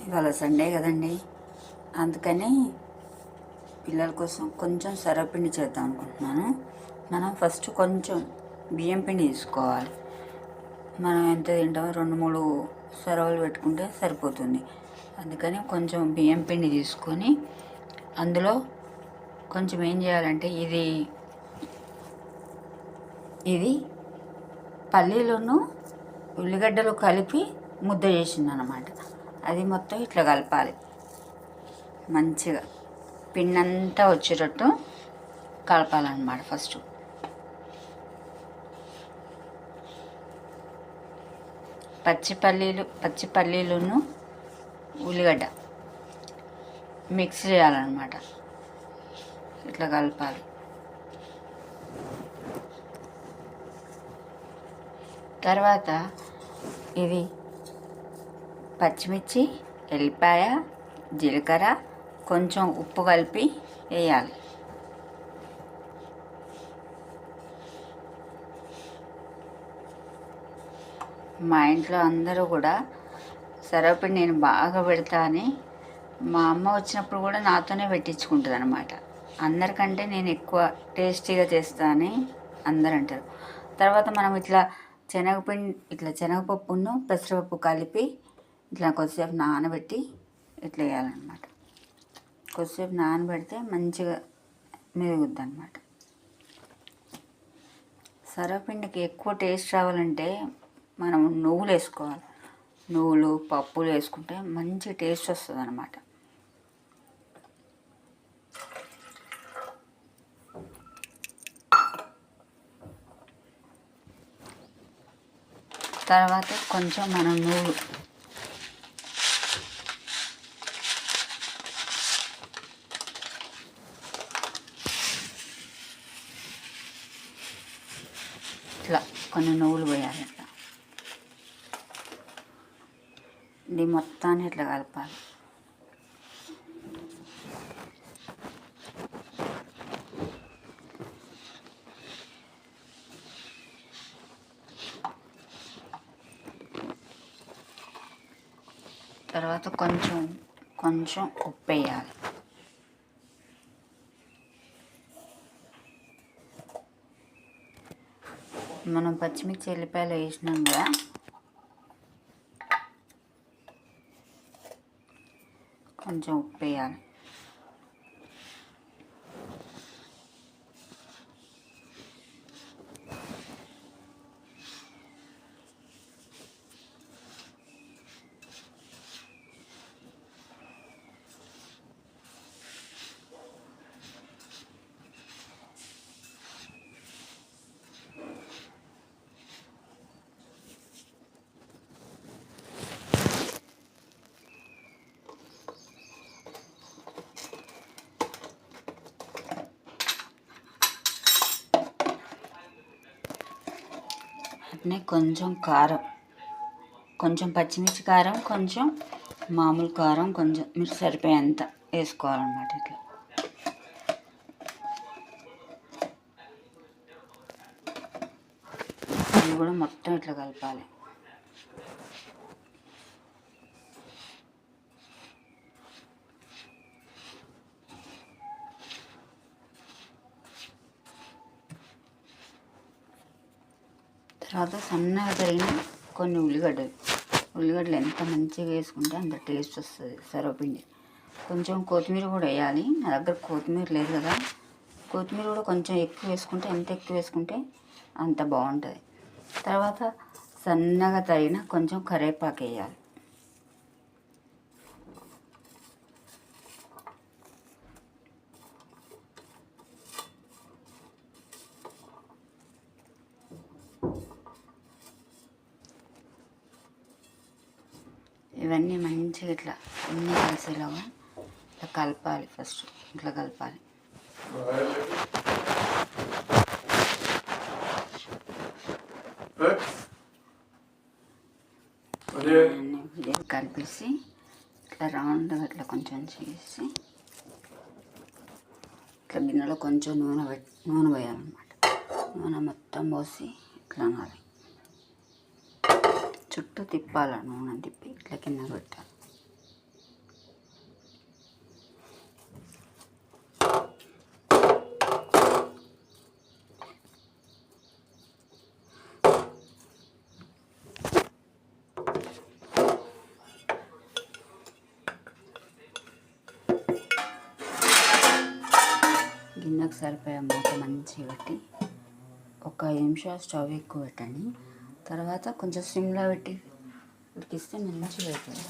ఇవాళ సండే కదండి, అందుకని పిల్లల కోసం కొంచెం సర్వపిండి చేద్దాం అనుకుంటున్నాను. మనం ఫస్ట్ కొంచెం బియ్యం పిండి తీసుకోవాలి. మనం ఎంత తింటామో 2-3 సర్వలు పెట్టుకుంటే సరిపోతుంది. అందుకని కొంచెం బియ్యం పిండి తీసుకొని అందులో కొంచెం ఏం చేయాలంటే ఇది పల్లీలను ఉల్లిగడ్డలు కలిపి ముద్ద చేసిందనమాట. అది మొత్తం ఇట్లా కలపాలి. మంచిగా పిండంతా వచ్చేటట్టు కలపాలన్నమాట. ఫస్ట్ పచ్చి పల్లీలను ఉల్లిగడ్డ మిక్స్ చేయాలన్నమాట. ఇట్లా కలపాలి. తర్వాత ఇది పచ్చిమిర్చి, ఎల్లిపాయ, జీలకర్ర, కొంచెం ఉప్పు కలిపి వేయాలి. మా ఇంట్లో అందరూ కూడా సర్వపిండి నేను బాగా పెడతా అని మా అమ్మ వచ్చినప్పుడు కూడా నాతోనే పెట్టించుకుంటుంది అనమాట. అందరికంటే నేను ఎక్కువ టేస్టీగా చేస్తా అని అందరు అంటారు. తర్వాత మనం ఇట్లా శనగపప్పును పెసరపప్పు కలిపి ఇట్లా కొద్దిసేపు నానబెట్టి ఇట్లా వేయాలన్నమాట. కొద్దిసేపు నానబెడితే మంచిగా మెరుగుద్ది అనమాట. సర్వపిండికి ఎక్కువ టేస్ట్ రావాలంటే మనం నువ్వులు వేసుకోవాలి. నువ్వులు, పప్పులు వేసుకుంటే మంచి టేస్ట్ వస్తుంది అనమాట. తర్వాత కొంచెం మనం నువ్వులు ఇట్లా కొన్ని నువ్వులు పోయాలి. ఇట్లా ఇది మొత్తాన్ని ఇట్లా కలపాలి. తర్వాత కొంచెం ఉప్పు వేయాలి. మనం పచ్చిమిర్చి, ఎల్లిపాయలు వేసినాం కదా, కొంచెం ఉప్పు వేయాలి. అట్నే కొంచెం కారం, కొంచెం పచ్చిమిర్చి కారం, కొంచెం మామూలు కారం, కొంచెం మీరు సరిపోయేంత వేసుకోవాలన్నమాట. ఇట్లా ఇది కూడా మొత్తం ఇట్లా కలపాలి. తర్వాత సన్నగా తరిగిన కొన్ని ఉల్లిగడ్డలు ఎంత మంచిగా వేసుకుంటే అంత టేస్ట్ వస్తుంది సర్వపిండి. కొంచెం కొత్తిమీర కూడా వేయాలి. నా దగ్గర కొత్తిమీర లేదు కదా, కొత్తిమీర కూడా కొంచెం ఎక్కువ వేసుకుంటే, ఎంత ఎక్కువ వేసుకుంటే అంత బాగుంటుంది. తర్వాత సన్నగా తరిగిన కొంచెం కరివేపాకు వేయాలి. ఇవన్నీ మంచిగా ఇట్లా అన్నీ కలిసేలాగా ఇట్లా కలపాలి. ఫస్ట్ ఇట్లా కలపాలి. కలిపేసి ఇట్లా రౌండ్గా ఇట్లా కొంచెం చేసి ఇట్లా గిన్నెలో కొంచెం నూనె పోయాలన్నమాట. నూనె మొత్తం పోసి ఇట్లా అనాలి. చుట్టూ తిప్పాలి. నూనె తిప్పి ఇట్లా కింద పెట్టాలి. గిన్నెకు సరిపోయే మూత మంచిగా పెట్టి ఒక 5 నిమిషాలు స్టవ్ ఎక్కువ పెట్టండి. తర్వాత కొంచెం సిమ్లో పెట్టి ఉడికిస్తే మంచిగా అవుతుంది.